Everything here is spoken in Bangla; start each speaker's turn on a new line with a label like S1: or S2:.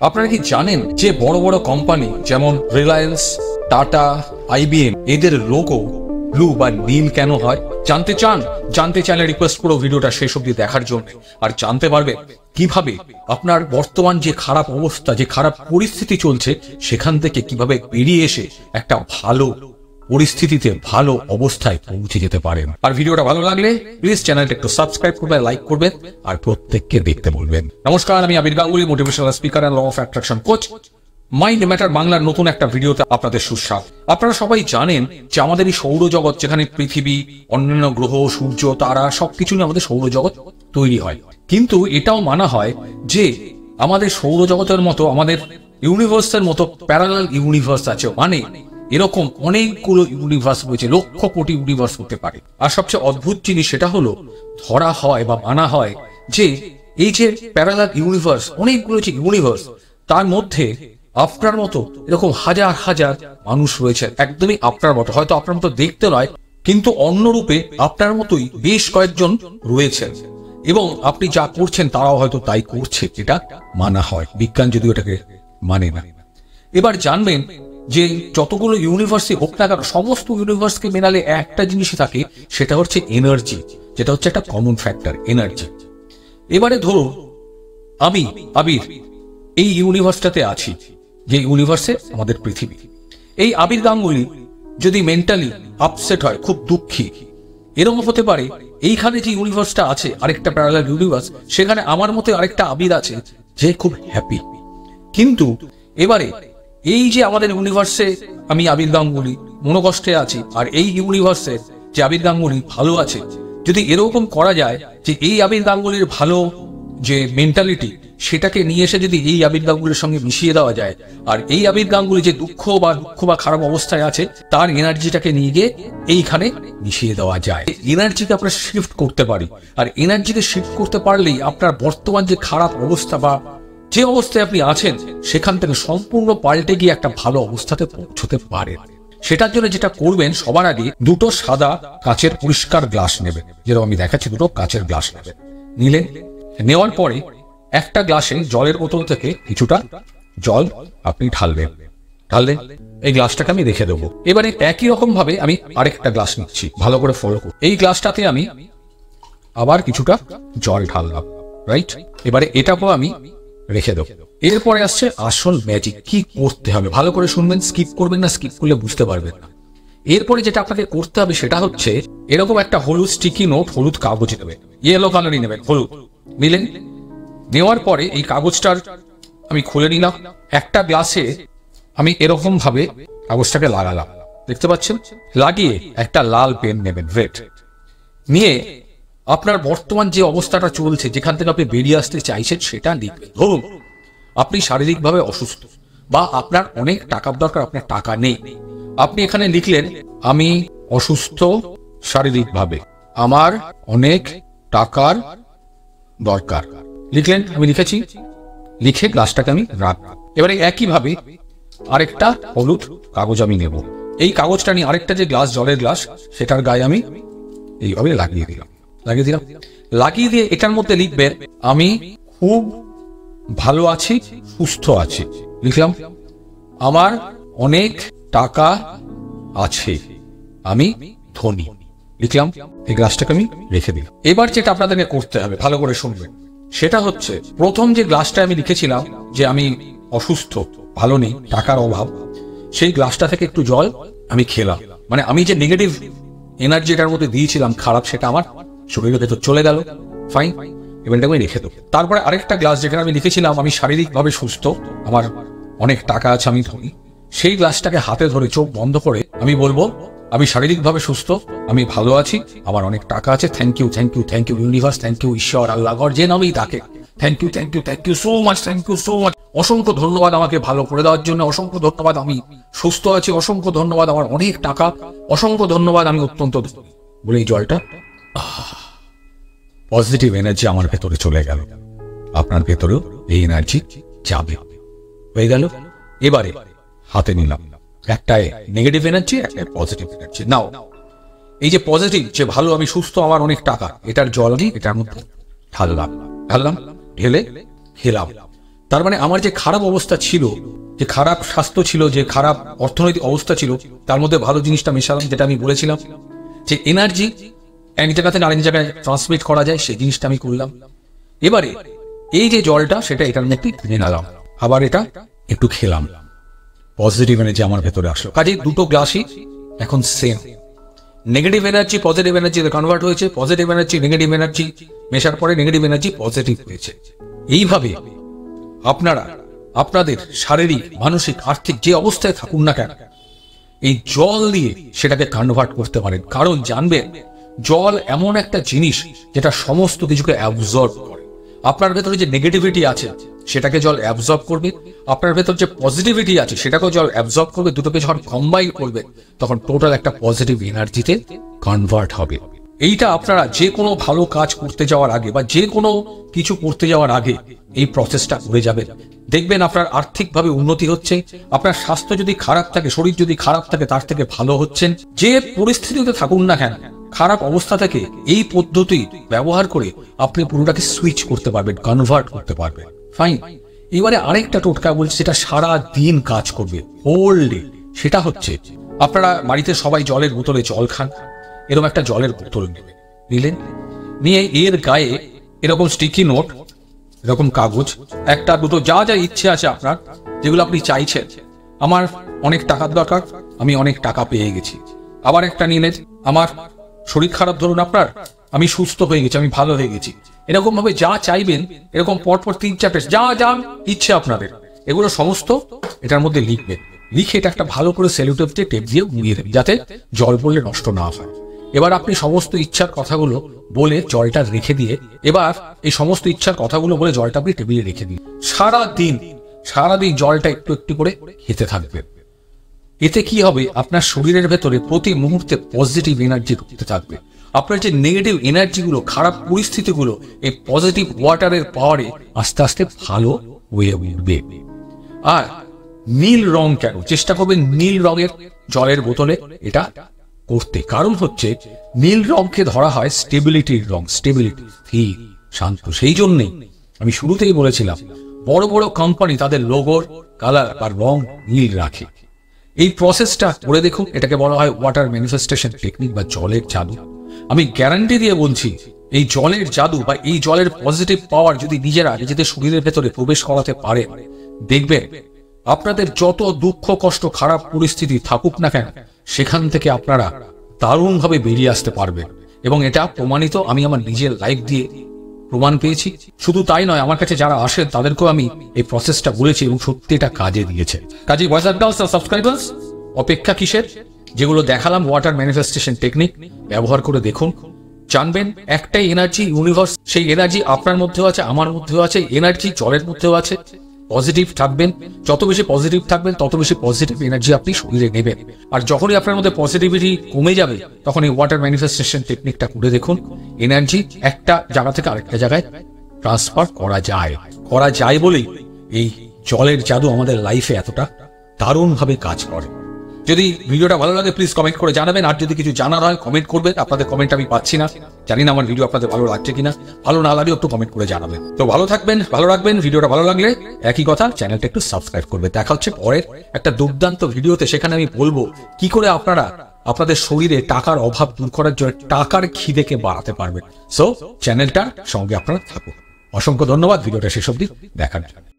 S1: আপনারা কি জানেন যে বড় বড় কোম্পানি যেমন রিলায়েন্স, টাটা, IBM এদের লোগো ব্লু বা নীল কেন হয়? জানতে চান? জানতে চাইলে রিকোয়েস্ট করো ভিডিওটা শেষ অবধি দেখার জন্য। আর জানতে পারবে কিভাবে আপনার বর্তমান যে খারাপ অবস্থা, যে খারাপ পরিস্থিতি চলছে, সেখান থেকে কিভাবে বেরিয়ে এসে একটা ভালো পরিস্থিতিতে, ভালো অবস্থায় পৌঁছে যেতে পারেন। আর ভিডিওটা ভালো লাগলে প্লিজ চ্যানেলটা একটু সাবস্ক্রাইব করবেন, লাইক করবেন আর প্রত্যেককে দেখতে বলবেন। নমস্কার, আমি Abir Ganguly, motivational speaker and law of attraction coach. Mind matter বাংলার নতুন একটা ভিডিওতে আপনাদের সুস্বাগত। আপনারা সবাই জানেন যে আমাদের এই সৌরজগৎ, যেখানে পৃথিবী, অন্যান্য গ্রহ, সূর্য, তারা সবকিছু নিয়ে আমাদের সৌরজগৎ তৈরি হয়। কিন্তু এটাও মানা হয় যে আমাদের সৌরজগতের মতো, আমাদের ইউনিভার্সের মতো প্যারালাল ইউনিভার্স আছে। মানে এরকম অনেকগুলো ইউনিভার্স রয়েছে, লক্ষ কোটি ইউনিভার্স হতে পারে। আর সবচেয়ে অদ্ভুত জিনিস সেটা হলো, ধরা হয় বা মানা হয় যে এই যে প্যারালাল ইউনিভার্স, অনেকগুলো যে ইউনিভার্স, তার মধ্যে আপনার মতো এরকম হাজার হাজার মানুষ রয়েছে, একদমই আপনার মতো, হয়তো আপনার মতো দেখতে নয়, কিন্তু অন্য রূপে আপনার মতোই বেশ কয়েকজন রয়েছেন, এবং আপনি যা করছেন তারাও হয়তো তাই করছে। এটা মানা হয়, বিজ্ঞান যদিও এটাকে মানে না। এবার জানবেন যে যতগুলো ইউনিভার্সই হোক না কেন, সমস্ত ইউনিভার্সকে মেনালে একটা জিনিসই থাকে, সেটা হচ্ছে এনার্জি, যেটা হচ্ছে একটা কমন ফ্যাক্টর, এনার্জি। এবারে ধরুন আমি আবির এই ইউনিভার্সটাতে আছি, যে ইউনিভার্সে আমাদের পৃথিবী। এই আবির গাঙ্গুলি যদি মেন্টালি আপসেট হয়, খুব দুঃখী, এরকম হতে পারে এইখানে যে ইউনিভার্সটা আছে, আরেকটা প্যারালাল ইউনিভার্স, সেখানে আমার মতো আরেকটা আবির আছে যে খুব হ্যাপি। কিন্তু এবারে এই যে আমাদের ইউনিভার্সে আমি আবির গাঙ্গুলি মনোকষ্টে আছি, আর এই ইউনিভার্সে যে আবির গাঙ্গুলি ভালো আছে, যদি এরকম করা যায় যে এই আবির গাঙ্গুলির ভালো যে মেন্টালিটি, সেটাকে নিয়ে এসে যদি এই আবির গাঙ্গুলির সঙ্গে মিশিয়ে দেওয়া যায়, আর এই আবির গাঙ্গুলি যে দুঃখ বা খারাপ অবস্থায় আছে, তার এনার্জিটাকে নিয়ে গিয়ে এইখানে মিশিয়ে দেওয়া যায়, এনার্জিকে আমরা শিফট করতে পারি। আর এনার্জিকে শিফট করতে পারলেই আপনার বর্তমান যে খারাপ অবস্থা বা যে অবস্থায় আপনি আছেন, সেখান থেকে সম্পূর্ণ পাল্টে গিয়ে একটা ভালো অবস্থাতে পৌঁছতে পারেন। সেটার জন্য যেটা করবেন, সবার আগে দুটো সাদা কাচের পরিষ্কার গ্লাস নেবেন, যেরকম আমি দেখাচ্ছি, দুটো কাচের গ্লাস নেবেন। নিলেন, নেওয়ার পরে একটা গ্লাসে জলের বোতল থেকে কিছুটা জল আপনি ঢালবেন। এই গ্লাসটাকে আমি রেখে দেবো। এবারে একই রকম ভাবে আমি আরেকটা গ্লাস নিচ্ছি, ভালো করে ফলো করুন। এই গ্লাসটাতে আমি আবার কিছুটা জল ঢাললাম, রাইট? এবারে এটাকেও আমি রেখে দেবো। এরপরে আসছে আসল ম্যাজিক। কি করতে হবে ভালো করে শুনবেন, স্কিপ করবেন না, স্কিপ করলে বুঝতে পারবেন না। এরপরে যেটা আপনাকে করতে হবে সেটা হচ্ছে, এরকম একটা হলুদ স্টিকি নোট, হলুদ কাগজ নেবেন, ইয়েলো কালারই নেবেন, হলুদ নিলেন। নেওয়ার পরে এই কাগজটার আমি খুলে নিলাম, একটা গ্লাসে আমি এরকম ভাবে কাগজটাকে লাগালাম, দেখতে পাচ্ছেন? লাগিয়ে একটা লাল পেন নেবেন, রেড, নিয়ে আপনার বর্তমান যে অবস্থাটা চলছে, যেখান থেকে আপনি বেরিয়ে আসতে চাইছেন, সেটা লিখবেন। ধরুন আপনি শারীরিকভাবে অসুস্থ, বা আপনার অনেক টাকার দরকার, আপনার টাকা নেই। আপনি এখানে লিখলেন, আমি অসুস্থ শারীরিকভাবে, আমার অনেক টাকার দরকার, লিখলেন। আমি লিখেছি, লিখে গ্লাসটাকে আমি রাখলাম। এবারে একইভাবে আরেকটা হলুদ কাগজ আমি নেব। এই কাগজটা নিয়ে আরেকটা যে গ্লাস, জলের গ্লাস, সেটার গায়ে আমি এইভাবে লাগিয়ে দিলাম। লাগিয়ে দিয়ে এটার মধ্যে লিখবেন, আমি খুব ভালো আছি, সুস্থ আছি, লিখলাম। আমার অনেক টাকা আছে, আমি ধনী, লিখলাম। এই গ্লাসটাকে আমি রেখে দিলাম। এবার যেটা আপনাদেরকে করতে হবে, ভালো করে শুনবেন, সেটা হচ্ছে, প্রথম যে গ্লাসটা আমি লিখেছিলাম যে আমি অসুস্থ, ভালো নেই, টাকার অভাব, সেই গ্লাসটা থেকে একটু জল আমি খেলাম। মানে আমি যে নেগেটিভ এনার্জি এটার মধ্যে দিয়েছিলাম খারাপ, সেটা আমার শরীরের ভেতর চলে গেল। ফাইন, এবার এটাকে আমি রেখে দেবো। তারপরে আরেকটা গ্লাস, যেখানে আমি লিখেছিলাম আমি শারীরিকভাবে সুস্থ, আমার অনেক টাকা আছে, আমি ধনী, সেই গ্লাসটাকে হাতে ধরে চোখ বন্ধ করে আমি বলবো, আমি শারীরিকভাবে সুস্থ, আমি ভালো আছি, আমার অনেক টাকা আছে, thank you, thank you, thank you universe, thank you ঈশ্বর, আল্লাহ, ঘর, যে নামেই থাকে, thank you, thank you, thank you so much, thank you so much, অসংখ্য ধন্যবাদ আমাকে ভালো করে দেওয়ার জন্য, অসংখ্য ধন্যবাদ, আমি সুস্থ আছি, অসংখ্য ধন্যবাদ, আমার অনেক টাকা, অসংখ্য ধন্যবাদ, আমি অত্যন্ত বলে এই জলটা, পজিটিভ এনার্জি আমার ভেতরে চলে গেল। আপনার ভেতরেও এই এনার্জি যাবে, হয়ে গেল। এবারে হাতে নিলাম একটা নেগেটিভ এনার্জি, একটা পজিটিভ এনার্জি। নাও এই যে পজিটিভ, যে ভালো, আমি সুস্থ, আমার অনেক টাকা, এটার জল আমি এটার মধ্যে ঢাললাম, ঢেলে খেলাম। তার মানে আমার যে খারাপ অবস্থা ছিল, যে খারাপ স্বাস্থ্য ছিল, যে খারাপ অর্থনৈতিক অবস্থা ছিল, তার মধ্যে ভালো জিনিসটা মেশালাম, যেটা আমি বলেছিলাম যে এনার্জি এক জায়গা থেকে আরেক জায়গায় ট্রান্সমিট করা যায়, সেই জিনিসটা আমি করলাম। এবারে এই যে জলটা, সেটা এটার মধ্যে কিনে নিলাম, আবার এটা একটু খেলাম, পজিটিভ এনার্জি আমার ভেতরে আসলো। কাজে দুটো গ্লাসই এখন সেম, নেগেটিভ এনার্জি পজিটিভ এনার্জিতে কনভার্ট হয়েছে, পজিটিভ এনার্জি নেগেটিভ এনার্জি মেশার পরে নেগেটিভ এনার্জি পজিটিভ হয়েছে। এইভাবে আপনারা আপনাদের শারীরিক, মানসিক, আর্থিক যে অবস্থায় থাকুন না কেন, এই জল দিয়ে সেটাকে কনভার্ট করতে পারেন। কারণ জানবেন, জল এমন একটা জিনিস যেটা সমস্ত কিছুকে অ্যাবজর্ব করে। আপনার ভেতরে যে নেগেটিভিটি আছে সেটাকে জল অ্যাবজর্ব করবে, আপনার ভেতর যে পজিটিভিটি আছে সেটাকেও জল অ্যাবজর্ব করবে। দুটোকে যখন কম্বাইন করবে তখন টোটাল একটা পজিটিভ এনার্জিতে কনভার্ট হবে। এইটা আপনারা যে কোনো ভালো কাজ করতে যাওয়ার আগে বা যে কোনো কিছু করতে যাওয়ার আগে এই প্রসেসটা করে যাবেন, দেখবেন আপনার আর্থিকভাবে উন্নতি হচ্ছে, আপনার স্বাস্থ্য যদি খারাপ থাকে, শরীর যদি খারাপ থাকে, তার থেকে ভালো হচ্ছেন। যে পরিস্থিতিতে থাকুন না কেন, খারাপ অবস্থা থেকে এই পদ্ধতি ব্যবহার করে আপনি পুরোটাকে সুইচ করতে পারবেন, কনভার্ট করতে পারবেন। ফাইন। এবারে আরেকটা টোটকা বলছি, যেটা সারা দিন কাজ করবে, হোল ডে। সেটা হচ্ছে, আপনারা বাড়িতে সবাই জলের বোতলে জল খান, এরকম একটা জলের বোতল নেবেন, নিলেন, নিয়ে এর গায়ে এরকম স্টিকি নোট, এরকম কাগজ, একটা দুটো যা যা ইচ্ছে আছে আপনার, যেগুলো আপনি চাইছেন, আমার অনেক টাকার দরকার, আমি অনেক টাকা পেয়ে গেছি। আবার একটা নিলেন, আমার শরীর খারাপ, ধরুন আপনার, আমি সুস্থ হয়ে গেছি, আমি ভালো হয়ে গেছি। এরকম ভাবে যা চাইবেন, এরকম পরপর 3-4 যা যা ইচ্ছে আপনাদের, এগুলো সমস্ত এটার মধ্যে লিখবেন। লিখে এটা একটা ভালো করে সেলুটেপ দিয়ে টেপ দিয়ে মুড়িয়ে দেবেন, যাতে জল পড়লে নষ্ট না হয়। এবার আপনি সমস্ত ইচ্ছার কথাগুলো বলে জলটা রেখে দিয়ে, এবার এই সমস্ত ইচ্ছার কথাগুলো বলে জলটা আপনি টেবিলে রেখে দিন। সারাদিন জলটা একটু একটু করে খেতে থাকবেন। এতে কি হবে, আপনার শরীরের ভেতরে প্রতি মুহূর্তে পজিটিভ এনার্জি ঢুকতে থাকবে। আপনার যে নেগেটিভ এনার্জিগুলো, খারাপ পরিস্থিতিগুলো, এই পজিটিভ ওয়াটারের পাওয়ারে আস্তে আস্তে ভালো হয়ে উঠবে। আর নীল রং কেন, চেষ্টা করবেন নীল রঙের জলের বোতলে এটা করতে। কারণ হচ্ছে, নীল রংকে ধরা হয় স্টেবিলিটির রং, স্টেবিলিটি, স্থির, শান্ত। সেই জন্যই আমি শুরুতেই বলেছিলাম, বড় বড় কোম্পানি তাদের লোগোর কালার বা রং নীল রাখে। এই প্রসেসটা করে দেখুন, এটাকে বলা হয় ওয়াটার ম্যানিফেস্টেশন টেকনিক বা জলের জাদু। আমি গ্যারান্টি দিয়ে বলছি, এই জলের জাদু বা এই জলের পজিটিভ পাওয়ার যদি নিজেদের শরীরের ভেতরে প্রবেশ করাতে পারে, দেখবেন আপনাদের যত দুঃখ, কষ্ট, খারাপ পরিস্থিতি থাকুক না কেন, সেখান থেকে আপনারা দারুণভাবে বেরিয়ে আসতে পারবেন। এবং এটা প্রমাণিত, আমি আমার নিজের লাইফ দিয়ে প্রমাণ পেয়েছি। শুধু তাই নয়, আমার কাছে যারা আসেন তাদেরকেও আমি এই প্রসেসটা বলেছি এবং সত্যি এটা কাজে দিয়েছে। কাজে সাবস্ক্রাইবার্স, অপেক্ষা কিসের? যেগুলো দেখালাম ওয়াটার ম্যানিফেস্টেশন টেকনিক ব্যবহার করে দেখুন, জানবেন একটাই এনার্জি, ইউনিভার্স। সেই এনার্জি আপনার মধ্যেও আছে, আমার মধ্যেও আছে, এনার্জি জলের মধ্যেও আছে। পজিটিভ থাকবেন, যত বেশি পজিটিভ থাকবেন তত বেশি পজিটিভ এনার্জি আপনি শরীরে নেবেন। আর যখনই আপনার মধ্যে পজিটিভিটি কমে যাবে, তখন এই ওয়াটার ম্যানিফেস্টেশন টেকনিকটা করে দেখুন, এনার্জি একটা জায়গা থেকে আরেকটা জায়গায় ট্রান্সফার করা যায় বলেই এই জলের জাদু আমাদের লাইফে এতটা দারুণভাবে কাজ করে। যদি ভিডিওটা ভালো লাগে প্লিজ কমেন্ট করে জানাবেন। আর যদি কিছু জানার হয় কমেন্ট করবেন। আপনাদের কমেন্ট আমি পাচ্ছি না, জানি না আমার ভিডিও আপনাদের ভালো লাগছে কিনা। ভালো না লাগলেও একটু কমেন্ট করে জানাবেন। তো ভালো থাকবেন, ভালো রাখবেন। ভিডিওটা ভালো লাগলে একই কথা, চ্যানেলটা একটু সাবস্ক্রাইব করবে। দেখা হচ্ছে পরের একটা দুর্দান্ত ভিডিওতে। সেখানে আমি বলবো কি করে আপনারা আপনাদের শরীরে টাকার অভাব দূর করার জন্য টাকার খিদেকে বাড়াতে পারবেন। সো চ্যানেলটার সঙ্গে আপনারা থাকুন। অসংখ্য ধন্যবাদ ভিডিওটা শেষ অবধি দেখার জন্য।